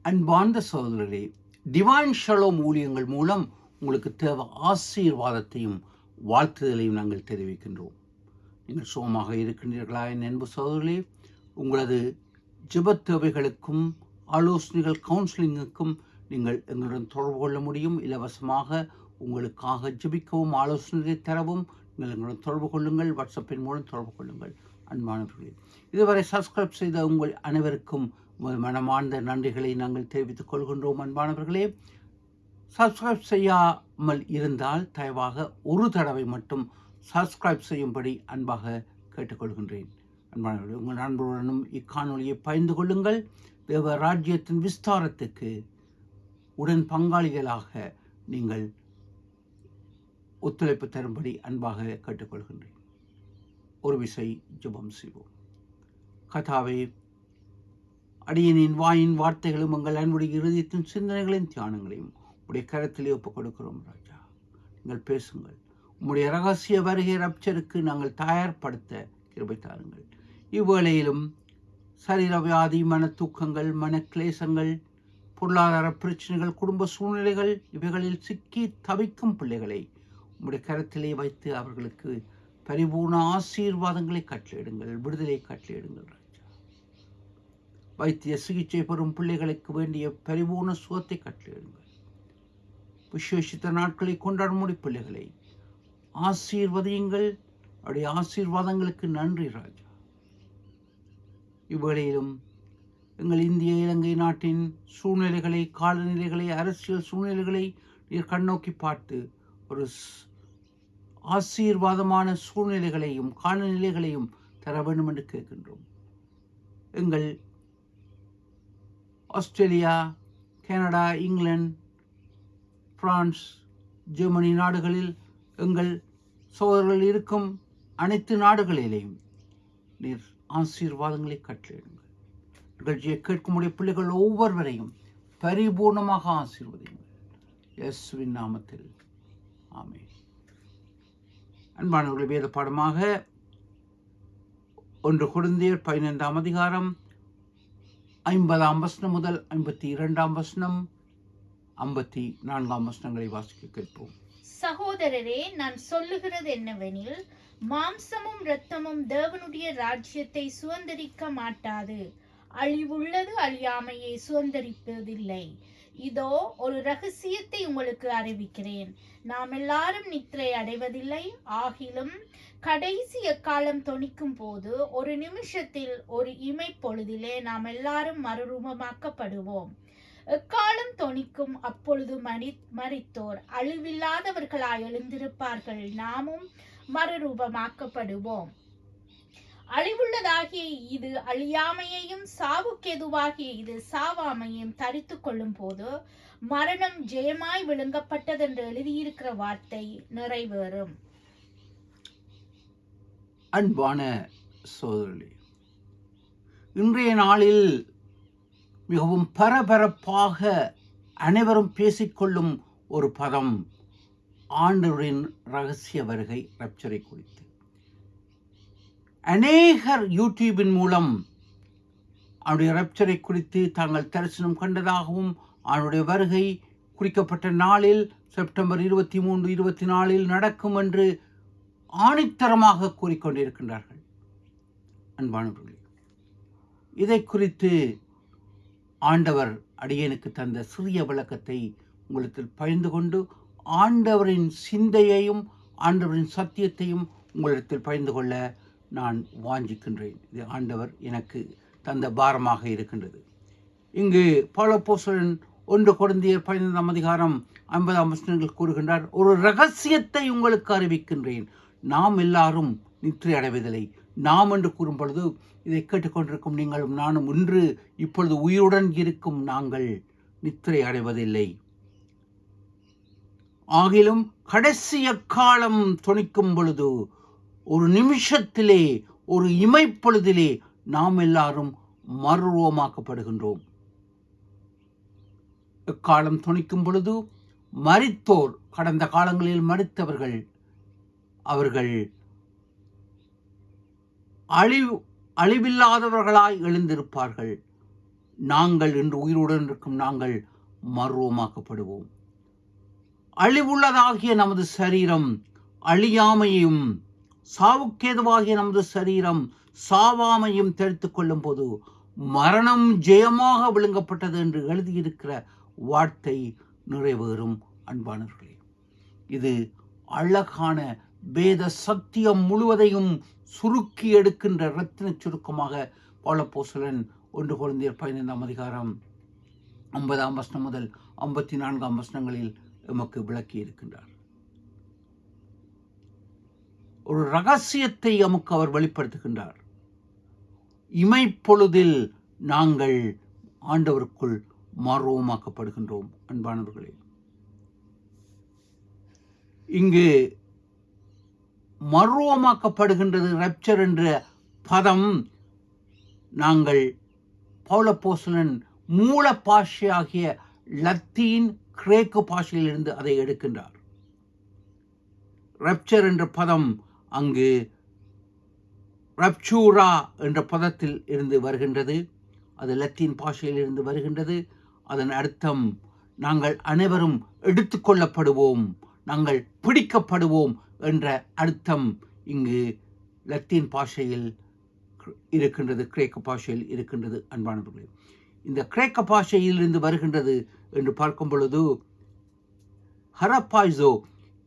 அன்பார்ந்த சகோதரரே, divine shalom ஊழியங்கள் மூலம் உங்களுக்கு தேவை ஆசீர்வாதத்தையும் வாழ்த்துதலையும் நாங்கள் தெரிவிக்கின்றோம். நீங்கள் சுகமாக இருக்கின்றீர்களா என் அன்பு சகோதரர்களே? உங்களது ஜெப தேவைகளுக்கும் ஆலோசனைகள் கவுன்சிலிங்குக்கும் நீங்கள் எங்களுடன் தொடர்பு கொள்ள முடியும். இலவசமாக உங்களுக்காக ஜெபிக்கவும் ஆலோசனைகளை தரவும் நீங்கள் எங்களுடன் தொடர்பு கொள்ளுங்கள். வாட்ஸ்அப்பின் மூலம் தொடர்பு கொள்ளுங்கள். அன்பானவர்களே, இதுவரை சப்ஸ்கிரைப் செய்த உங்கள் அனைவருக்கும் மனமார்ந்த நன்றிகளை நாங்கள் தெரிவித்துக் கொள்கின்றோம். அன்பானவர்களே, சப்ஸ்கிரைப் செய்யாமல் இருந்தால் தயவாக ஒரு தடவை மட்டும் சப்ஸ்கிரைப் செய்யும்படி அன்பாக கேட்டுக்கொள்கின்றேன். அன்பானவர்களே, உங்கள் நண்பருடனும் இக்காணொலியை பகிர்ந்து கொள்ளுங்கள். தேவ ராஜ்யத்தின் விஸ்தாரத்துக்கு உடன் பங்காளிகளாக நீங்கள் ஒத்துழைப்பு தரும்படி அன்பாக கேட்டுக்கொள்கின்றேன். ஒரு விசை ஜெபம் செய்வோம். கர்த்தாவே, அடியனின் வாயின் வார்த்தைகளும் உங்கள் அன்புடைய இருதயத்தின் சிந்தனைகளின் தியானங்களையும் உடைய கரத்திலே ஒப்புக் கொடுக்கிறோம். ராஜா, நீங்கள் பேசுங்கள். உம்முடைய ரகசிய வருகை ரப்சருக்கு நாங்கள் தயார்படுத்த கிருபை தாருங்கள். இவ்வேளையிலும் சரீர வியாதி, மன தூக்கங்கள், மன கிளேசங்கள், பொருளாதார பிரச்சனைகள், குடும்ப சூழ்நிலைகள் இவைகளில் சிக்கி தவிக்கும் பிள்ளைகளை உம்முடைய கரத்திலே வைத்து அவர்களுக்கு பரிபூர்ண ஆசீர்வாதங்களை கட்டளையிடுங்கள், விடுதலை கட்டளையிடுங்கள். வைத்திய சிகிச்சை பெறும் பிள்ளைகளுக்கு வேண்டிய பரிபூர்ண சுகத்தை கட்டளையிடுங்கள். விசேஷித்த நாட்களை கொண்டாடும் பிள்ளைகளை ஆசீர்வதியுங்கள். அவருடைய ஆசீர்வாதங்களுக்கு நன்றி ராஜா. இவ்வேளையிலும் எங்கள் இந்திய இலங்கை நாட்டின் சூழ்நிலைகளை, காலநிலைகளை, அரசியல் சூழ்நிலைகளை நீர் கண்ணோக்கி பார்த்து ஒரு ஆசீர்வாதமான சூழ்நிலைகளையும் காலநிலைகளையும் தர வேண்டும் என்று கேட்கின்றோம். எங்கள் Australia, Canada, England, France, Germany நாடுகளில் எங்கள் சோதரர்கள் இருக்கும் அனைத்து நாடுகளிலேயும் நீர் ஆசீர்வாதங்களை கட்டளையிடுங்கள். நிகழ்ச்சியை கேட்குமுடைய பிள்ளைகள் ஒவ்வொருவரையும் பரிபூர்ணமாக ஆசீர்வதிங்கள். இயேசுவின் நாமத்தில் ஆமென். அன்பானவர்கள், வேத பாடமாக 1 கொரிந்தியர் 15ஆம் அதிகாரம் 50ஆம் வசனம் முதல் 52ஆம் வசனம் 54ஆம் வசனங்களை வாசிக்க கேட்போம். சகோதரரே, நான் சொல்லுகிறது என்னவெனில், மாம்சமும் இரத்தமும் தேவனுடைய ராஜ்யத்தை சுதந்தரிக்க மாட்டாது. அழிவுள்ளது அழியாமையை சுதந்தரிப்பதில்லை. இதோ ஒரு ரகசியத்தை உங்களுக்கு அறிவிக்கிறேன். நாம் எல்லாரும் நித்திரை அடைவதில்லை. ஆகிலும் கடைசி எக்காலம் தொனிக்கும் போது ஒரு நிமிஷத்தில், ஒரு இமைப்பொழுதிலே நாம் எல்லாரும் மறுரூபமாக்கப்படுவோம். எக்காலம் தொனிக்கும் அப்பொழுது மரித்தோர் அழிவில்லாதவர்களாய் எழுந்திருப்பார்கள். நாமும் மறுரூபமாக்கப்படுவோம். அழிவுள்ளதாகிய இது அழியாமையையும் சாவுக்கெதுவாகிய இது சாவாமையும் தரித்து கொள்ளும் போது மரணம் ஜெயமாய் விழுங்கப்பட்டது என்று எழுதியிருக்கிற வார்த்தை நிறைவேறும். அன்பான சோதரர்களே, இன்றைய நாளில் மிகவும் பரபரப்பாக அனைவரும் பேசிக்கொள்ளும் ஒரு பதம் ஆண்டவரின் ரகசிய வருகை ரப்சரை குறித்து. அநேகர் யூடியூபின் மூலம் அவருடைய ரப்சரை குறித்து தாங்கள் தரிசனம் கண்டதாகவும், அவருடைய வருகை குறிக்கப்பட்ட நாளில் செப்டம்பர் 23, 24 நடக்கும் என்று ஆணித்தரமாக கூறிக்கொண்டிருக்கின்றார்கள். அன்பானவர்களே, இதை குறித்து ஆண்டவர் அடியேனுக்கு தந்த சிறிய விளக்கத்தை உங்களுக்கு பகிர்ந்து கொண்டு ஆண்டவரின் சிந்தையையும் ஆண்டவரின் சத்தியத்தையும் உங்களிடத்தில் பகிர்ந்து கொள்ள நான் வாஞ்சிக்கின்றேன். இது ஆண்டவர் எனக்கு தந்த பாரமாக இருக்கின்றது. இங்கு பவுலப்போஸ்தலன் 1 கொரிந்தியர் 15ஆம் அதிகாரம் 50ஆம் வசனங்கள் கூறுகின்றார், ஒரு ரகசியத்தை உங்களுக்கு அறிவிக்கின்றேன். நாம் எல்லாரும் நித்திரை அடைவதில்லை. நாம் என்று கூறும் பொழுது இதை கேட்டுக்கொண்டிருக்கும் நீங்களும் நானும் இன்று இப்பொழுது உயிருடன் இருக்கும் நாங்கள் நித்திரை அடைவதில்லை. ஆகிலும் கடைசிய காலம் தொனிக்கும் பொழுது ஒரு நிமிஷத்திலே, ஒரு இமைப்பொழுதிலே நாம் எல்லாரும் மறுரூபமாக்கப்படுகின்றோம். இக்காலம் தொனிக்கும் பொழுது மரித்தோர், கடந்த காலங்களில் மரித்தவர்கள், அவர்கள் அழிவில்லாதவர்களாய் எழுந்திருப்பார்கள். நாங்கள் இன்று உயிருடன் இருக்கும் நாங்கள் மர்வமாக்கப்படுவோம். அழிவுள்ளதாகிய நமது சரீரம் அழியாமையும் சாவுக்கேதுவாகிய நமது சரீரம் சாவாமையும் தெரித்துக் கொள்ளும் போது மரணம் ஜெயமாக விழுங்கப்பட்டது என்று எழுதியிருக்கிற வார்த்தை நிறைவேறும். அன்பானவர்களே, இது அழகான வேத சத்தியம் முழுவதையும் சுருக்கி எடுக்கின்ற ரத்தின சுருக்கமாக பவுலப்போஸ்தலன் 1 கொரிந்தியர் 15 அதிகாரம் 50 முதல் 54 வசனங்களில் எமக்கு விளக்கி இருக்கின்றார். ஒரு ரகசியத்தை எமக்கு அவர் வெளிப்படுத்துகின்றார். இமைப்பொழுதில் நாங்கள் ஆண்டவருக்குள் மர்வமாக்கப்படுகின்றோம். அன்பானவர்களே, இங்கு மர்வமாக்கப்படுகின்றது ரப்சர் என்ற பதம் நாங்கள் பவுலப்போஸ்தலன் மூல பாஷையாகிய லத்தீன் கிரேக்க பாஷையிலிருந்து அதை எடுக்கின்றார். ரப்சர் என்ற பதம் அங்கு ரப்சூரா என்ற பதத்தில் இருந்து வருகின்றது. அது லத்தீன் பாஷையில் இருந்து வருகின்றது. அதன் அர்த்தம் நாங்கள் அனைவரும் எடுத்துக்கொள்ளப்படுவோம், நாங்கள் பிடிக்கப்படுவோம் என்ற அர்த்தம் இங்கு லத்தீன் பாஷையில் இருக்கின்றது, கிரேக்க பாஷையில் இருக்கின்றது. அன்பானவர்களே, இந்த கிரேக்க பாஷையில் இருந்து வருகின்றது என்று பார்க்கும் பொழுது ஹரப்பாய்சோ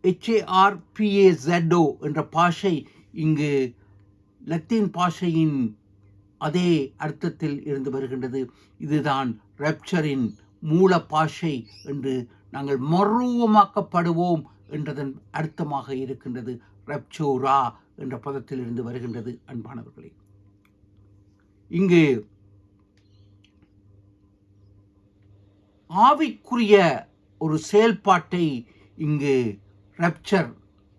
HARPAZO என்ற பாஷை இங்கு லத்தீன் பாஷையின் அதே அர்த்தத்தில் இருந்து வருகின்றது. இதுதான் ரப்சரின் மூல பாஷை என்று நாங்கள் மர்வமாக்கப்படுவோம் என்றதன் அர்த்தமாக இருக்கின்றது. ரப்சூரா என்ற பதத்தில் இருந்து வருகின்றது. அன்பானவர்களே, இங்கு ஆவிக்குரிய ஒரு செயல்பாட்டை இங்கு ரப்சர்,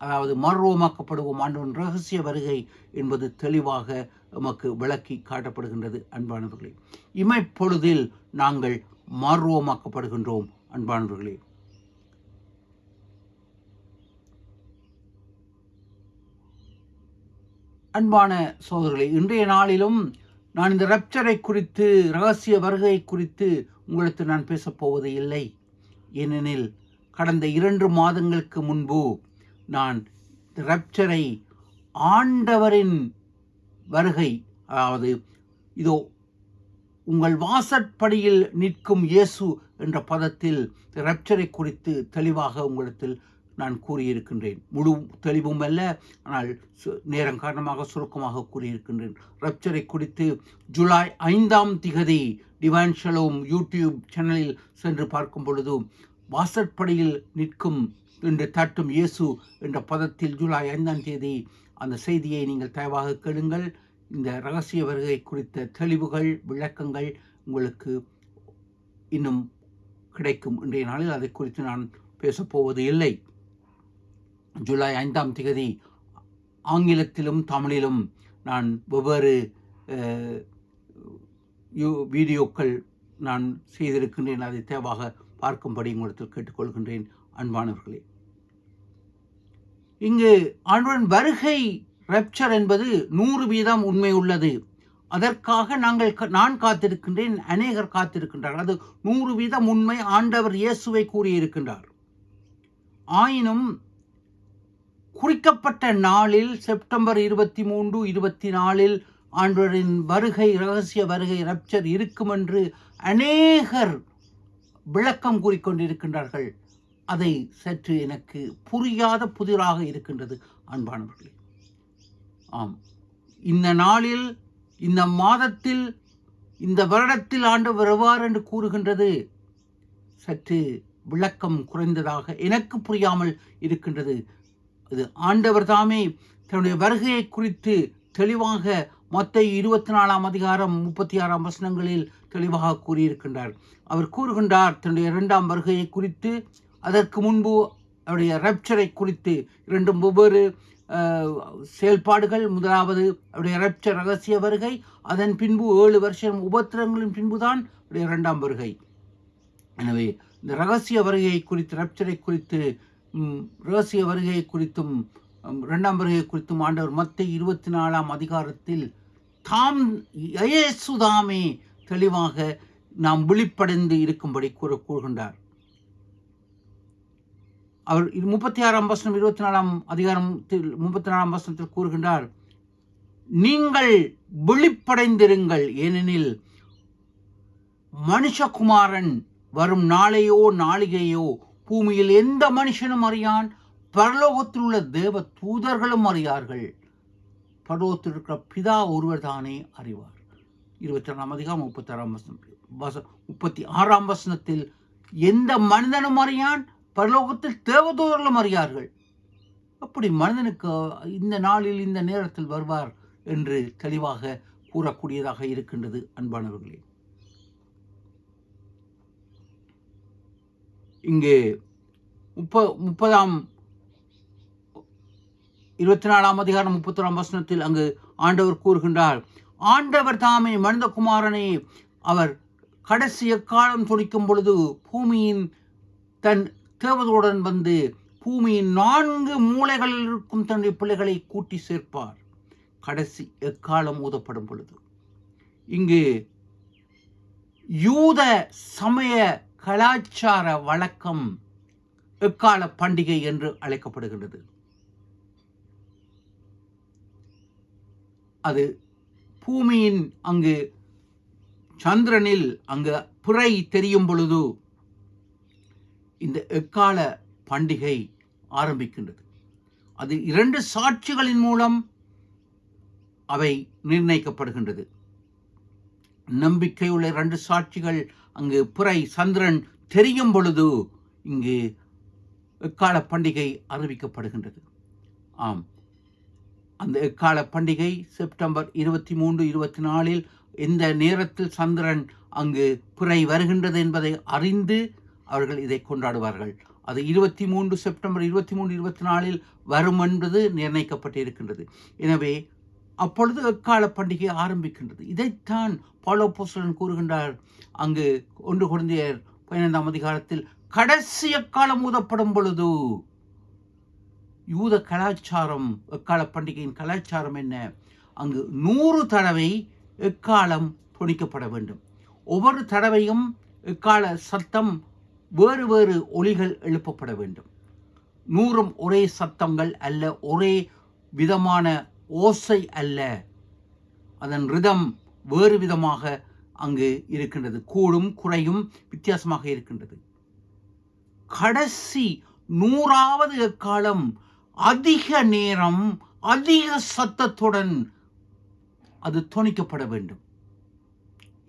அதாவது மர்வமாக்கப்படுவோம், ஆண்டவன் ரகசிய வருகை என்பது தெளிவாக நமக்கு விளக்கி காட்டப்படுகின்றது. அன்பானவர்களே, இமைப்பொழுதில் நாங்கள் மர்வமாக்கப்படுகின்றோம். அன்பானவர்களே, அன்பான சோதரர்களே, இன்றைய நாளிலும் நான் இந்த ரப்சரை குறித்து, ரகசிய வருகை குறித்து உங்களுக்கு நான் பேசப்போவது இல்லை. ஏனெனில் கடந்த 2 மாதங்களுக்கு முன்பு நான் ரப்சரை ஆண்டவரின் வருகை, அதாவது இதோ உங்கள் வாசற்படியில் நிற்கும் இயேசு என்ற பதத்தில் ரப்சரை குறித்து தெளிவாக உங்களிடத்தில் நான் கூறியிருக்கின்றேன். முழு தெளிவும் அல்ல, ஆனால் நேரம் காரணமாக சுருக்கமாக கூறியிருக்கின்றேன். ரப்சரை குறித்து ஜூலை 5 டிவைன் ஷலோம் யூடியூப் சேனலில் சென்று பார்க்கும் பொழுது வாசற்படியில் நிற்கும் என்று தட்டும் இயேசு என்ற பதத்தில் ஜூலை 5 அந்த செய்தியை நீங்கள் தயவாக கேளுங்கள். இந்த ரகசிய வருகை குறித்த தெளிவுகள், விளக்கங்கள் உங்களுக்கு இன்னும் கிடைக்கும். இன்றைய நாளில் அதை குறித்து நான் பேசப்போவது இல்லை. ஜூலை 5 ஆங்கிலத்திலும் தமிழிலும் நான் வெவ்வேறு வீடியோக்கள் நான் செய்திருக்கின்றேன். அதை தேவையாக பார்க்கும்படி உங்களிடத்தில் கேட்டுக்கொள்கின்றேன். அன்பானவர்களே, இங்கு ஆண்டவரின் வருகை ரப்சர் என்பது 100% உண்மை உள்ளது. அதற்காக நான் காத்திருக்கின்றேன், அநேகர் காத்திருக்கின்றார்கள். அது 100% உண்மை. ஆண்டவர் இயேசுவை கூறியிருக்கின்றார். ஆயினும் குறிக்கப்பட்ட நாளில் செப்டம்பர் 23, 24 ஆண்டவரின் வருகை, ரகசிய வருகை ரப்சர் இருக்கும் என்று அநேகர் விளக்கம் கூறிக்கொண்டிருக்கின்றார்கள். அதை சற்று எனக்கு புரியாத புதிராக இருக்கின்றது. அன்பானவர்களே, ஆம், இந்த நாளில், இந்த மாதத்தில், இந்த வருடத்தில் ஆண்டவர் எவ்வாறு என்று கூறுகின்றது சற்று விளக்கம் குறைந்ததாக எனக்கு புரியாமல் இருக்கின்றது. இது ஆண்டவர் தாமே தன்னுடைய வருகையை குறித்து தெளிவாக மத்தேயு 24 அதிகாரம் 36 வசனங்களில் தெளிவாக கூறியிருக்கின்றார். அவர் கூறுகின்றார் தன்னுடைய 2ஆம் வருகையை குறித்து, அதற்கு முன்பு அவருடைய ரப்சரை குறித்து. 2 வெவ்வேறு செயல்பாடுகள். முதலாவது அவருடைய ரப்சர் ரகசிய வருகை, அதன் பின்பு 7 வருஷம் உபத்திரங்களின் பின்புதான் அவருடைய 2ஆம் வருகை. எனவே இந்த ரகசிய வருகையை குறித்து, ரப்சரை குறித்து, ரகசிய வருகையை குறித்தும் 2ஆம் வருகை குறித்தும் ஆண்டவர் மத்தேயு 24 அதிகாரத்தில் தாம் இயேசுதாமே தெளிவாக நாம் விழிப்படைந்து இருக்கும்படி கூறுகின்றார். அவர் 36ஆம் வசனம் 24ஆம் அதிகாரத்தில் 34ஆம் வசனத்தில் கூறுகின்றார், நீங்கள் விழிப்படைந்திருங்கள், ஏனெனில் மனுஷகுமாரன் வரும் நாளையோ நாளிகையோ பூமியில் எந்த மனுஷனும் அறியான், பரலோகத்தில் உள்ள தேவ தூதர்களும் அறியார்கள், பரலோகத்தில் இருக்கிற பிதா ஒருவர் தானே அறிவார். 22ஆம் அதிகாரம் 36ஆம் வசனத்தில் எந்த மனிதனும் அறியான், பரலோகத்தில் தேவதூதர்களும் அறியார்கள். அப்படி மனிதனுக்கு இந்த நாளில் இந்த நேரத்தில் வருவார் என்று தெளிவாக கூறக்கூடியதாக இருக்கின்றது. அன்பானவர்களே, இங்கே 24ஆம் அதிகாரம் 31ஆம் வசனத்தில் அங்கு ஆண்டவர் கூறுகின்றார், ஆண்டவர் தாமே மனிதகுமாரனை அவர் கடைசி எக்காலம் துணிக்கும் பொழுது பூமியின் தன் தேவதுடன் வந்து பூமியின் 4 மூலைகளில் இருக்கும் தன்னுடைய பிள்ளைகளை கூட்டி சேர்ப்பார். கடைசி எக்காலம் ஊதப்படும் பொழுது இங்கு யூத சமய கலாச்சார வழக்கம் எக்கால பண்டிகை என்று அழைக்கப்படுகின்றது. அது பூமியின் அங்கு சந்திரனில் அங்கு பிறை தெரியும் பொழுது இந்த எக்கால பண்டிகை ஆரம்பிக்கின்றது. அது 2 சாட்சிகளின் மூலம் அவை நிர்ணயிக்கப்படுகின்றது. நம்பிக்கையுள்ள 2 சாட்சிகள் அங்கு பிறை சந்திரன் தெரியும் பொழுது இங்கு எக்கால பண்டிகை அறிவிக்கப்படுகின்றது. ஆம், அந்த எக்கால பண்டிகை செப்டம்பர் 23, 24 எந்த நேரத்தில் சந்திரன் அங்கு பிறை வருகின்றது என்பதை அறிந்து அவர்கள் இதை கொண்டாடுவார்கள். அது 23 செப்டம்பர் 23, 24 வரும் என்பது நிர்ணயிக்கப்பட்டிருக்கின்றது. எனவே அப்பொழுது எக்கால பண்டிகை ஆரம்பிக்கின்றது. இதைத்தான் பவுல் அப்போஸ்தலன் கூறுகின்றார் அங்கு 1 கொரிந்தியர் 15ஆம் அதிகாரத்தில், கடைசி எக்காலம் ஊதப்படும் பொழுது. யூத கலாச்சாரம், எக்கால பண்டிகையின் கலாச்சாரம் என்ன? அங்கு 100 தடவை எக்காலம் துணிக்கப்பட வேண்டும். ஒவ்வொரு தடவையும் எக்கால சத்தம் வேறு வேறு ஒலிகள் எழுப்பப்பட வேண்டும். 100 ஒரே சத்தங்கள் அல்ல, ஒரே விதமான ஓசை அல்ல. அதன் ரிதம் வேறு விதமாக அங்கு இருக்கின்றது. கூடும் குறையும் வித்தியாசமாக இருக்கின்றது. கடைசி 100வது எக்காலம் அதிக நேரம் அதிக சத்தத்துடன் அது தொனிக்கப்பட வேண்டும்.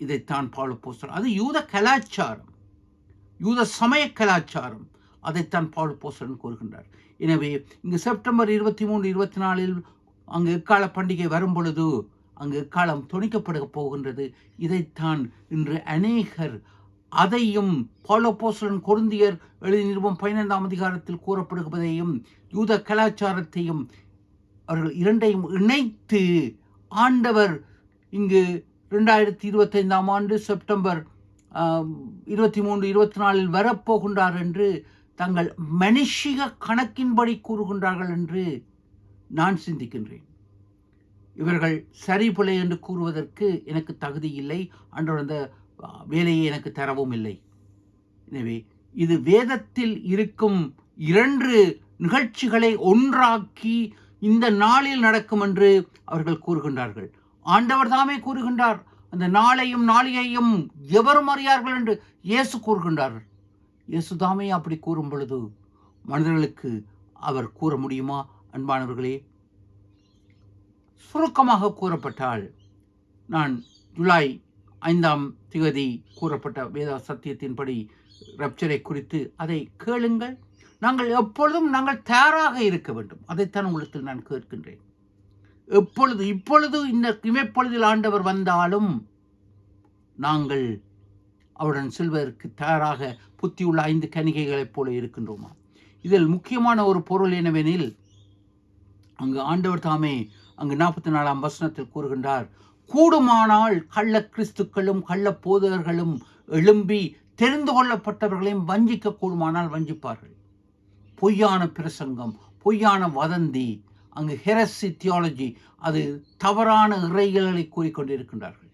இதைத்தான் பவுல் அப்போஸ்தலன், அது யூத கலாச்சாரம், யூத சமய கலாச்சாரம், அதைத்தான் பவுல் அப்போஸ்தலன் கூறுகின்றார். எனவே இங்கு செப்டம்பர் 23, 24 அங்கு எக்கால பண்டிகை வரும் பொழுது அங்கு எக்காலம் தொனிக்கப்பட போகின்றது. இதைத்தான் இன்று அநேகர் அதையும் பவுல் அப்போஸ்தலன் கொரிந்தியர் எழுதிய நிருபம் 15ஆம் அதிகாரத்தில் கூறப்படுவதையும் யூத கலாச்சாரத்தையும் அவர்கள் இரண்டையும் இணைத்து ஆண்டவர் இங்கு 2025ஆம் ஆண்டு செப்டம்பர் 23, 24 வரப்போகின்றார் என்று தங்கள் மனுஷிக கணக்கின்படி கூறுகின்றார்கள் என்று நான் சிந்திக்கின்றேன். இவர்கள் சரி பிழை என்று கூறுவதற்கு எனக்கு தகுதி இல்லை. ஆண்டவர் அந்த வேலையை எனக்கு தரவும் இல்லை. எனவே இது வேதத்தில் இருக்கும் 2 நிகழ்ச்சிகளை ஒன்றாக்கி இந்த நாளில் நடக்கும் என்று அவர்கள் கூறுகின்றார்கள். ஆண்டவர் தாமே கூறுகின்றார், அந்த நாளையும் நாளிகையும் எவரும் அறியார்கள் என்று இயேசு கூறுகின்றார். இயேசு தாமே அப்படி கூறும் பொழுது மனிதர்களுக்கு அவர் கூற முடியுமா? அன்பானவர்களே, சுருக்கமாக கூறப்பட்டால், நான் ஜூலை 5ஆம் தேதி கூறப்பட்ட வேத சத்தியத்தின்படி ரப்சரை குறித்து அதை கேளுங்கள். நாங்கள் எப்பொழுதும் தயாராக இருக்க வேண்டும். அதைத்தான் உங்களுக்கு நான் கேட்கின்றேன். இப்பொழுது இந்த இமைப்பொழுதில் ஆண்டவர் வந்தாலும் நாங்கள் அவருடன் செல்வதற்கு தயாராக புத்தியுள்ள 5 கன்னிகைகளைப் போல இருக்கின்றோமா? இதில் முக்கியமான ஒரு பொருள் என்னவெனில், அங்கு ஆண்டவர் தாமே அங்கு 44ஆம் வசனத்தில் கூறுகின்றார், கூடுமானால் கள்ள கிறிஸ்துக்களும் கள்ள போதகர்களும் எழும்பி தெரிந்து கொள்ளப்பட்டவர்களையும் வஞ்சிக்க கூடுமானால் வஞ்சிப்பார்கள். பொய்யான பிரசங்கம், பொய்யான வதந்தி, அங்கு ஹெரசி தியாலஜி, அது தவறான இறைகளை கூறிக்கொண்டிருக்கின்றார்கள்.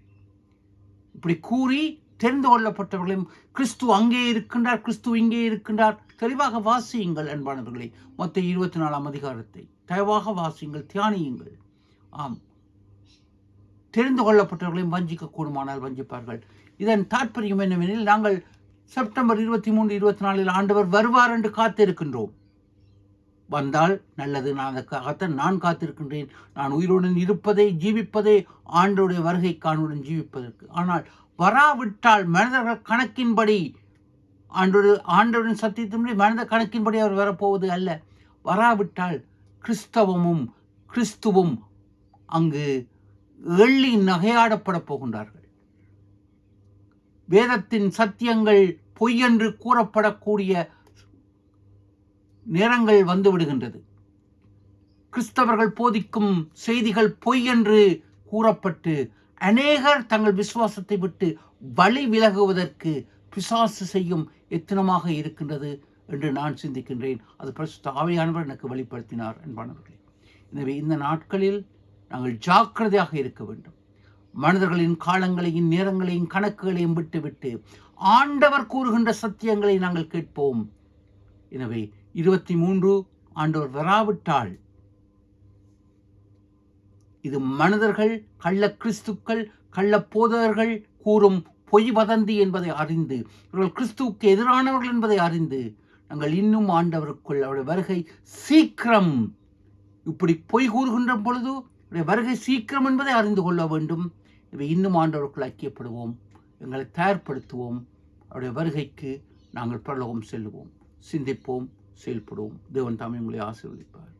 இப்படி கூறி தெரிந்து கொள்ளப்பட்டவர்களையும் கிறிஸ்து அங்கே இருக்கின்றார், கிறிஸ்து இங்கே இருக்கின்றார். தெளிவாக வாசியுங்கள் அன்பானவர்களே. மத்தேயு 24ஆம் அதிகாரத்தை தயவாக வாசியுங்கள், தியானியுங்கள். ஆம், தெரிந்து கொள்ளப்பட்டவர்களையும் வஞ்சிக்க கூடுமானால் வஞ்சிப்பார்கள். இதன் தாற்பயம் என்னவெனில், நாங்கள் செப்டம்பர் 23, 24 ஆண்டவர் வருவார் என்று காத்திருக்கின்றோம். வந்தால் நல்லது, நான் அதற்காகத்தான் நான் காத்திருக்கின்றேன். நான் உயிருடன் இருப்பதே, ஜீவிப்பதே ஆண்டவருடைய வருகை காணுடன் ஜீவிப்பதற்கு. ஆனால் வராவிட்டால் மனிதர்கள் கணக்கின்படி, ஆண்டவரின் சத்தியத்தின்படி மனித கணக்கின்படி அவர் வரப்போவது அல்ல. வராவிட்டால் கிறிஸ்தவமும் கிறிஸ்துவும் அங்கு எள்ளி நகையாடப்பட போகின்றார்கள். வேதத்தின் சத்தியங்கள் பொய்யென்று கூறப்படக்கூடிய நேரங்கள் வந்து விடுகின்றது. கிறிஸ்தவர்கள் போதிக்கும் செய்திகள் பொய் என்று கூறப்பட்டு அநேகர் தங்கள் விசுவாசத்தை விட்டு வழி விலகுவதற்கு பிசாசு செய்யும் எத்தனமாக இருக்கின்றது என்று நான் சிந்திக்கின்றேன். அது பரிசுத்த ஆவியானவர் எனக்கு வெளிப்படுத்தினார் அன்பானவர்களே. எனவே இந்த நாட்களில் நாங்கள் ஜாக்கிரதையாக இருக்க வேண்டும். மனிதர்களின் காலங்களையும் நேரங்களையும் கணக்குகளையும் விட்டுவிட்டு ஆண்டவர் கூறுகின்ற சத்தியங்களை நாங்கள் கேட்போம். எனவே 23 ஆண்டவர் வராவிட்டால் இது மனிதர்கள், கள்ள கிறிஸ்துக்கள், கள்ள போதகர்கள் கூறும் பொய் வதந்தி என்பதை அறிந்து, இவர்கள் கிறிஸ்துவுக்கு எதிரானவர்கள் என்பதை அறிந்து, நாங்கள் இன்னும் ஆண்டவருக்குள் அவருடைய வருகை சீக்கிரம், இப்படி பொய் கூறுகின்ற பொழுது அவருடைய வருகை சீக்கிரம் என்பதை அறிந்து கொள்ள வேண்டும். இவை இன்னும் ஆண்டவருக்குள் ஐக்கியப்படுவோம், எங்களை தயார்படுத்துவோம். அவருடைய வருகைக்கு நாங்கள் பரலோகம் செல்லுவோம். சிந்திப்போம், செயல்படுவோம். தேவன் தாமே உங்களை ஆசீர்வதிப்பார்.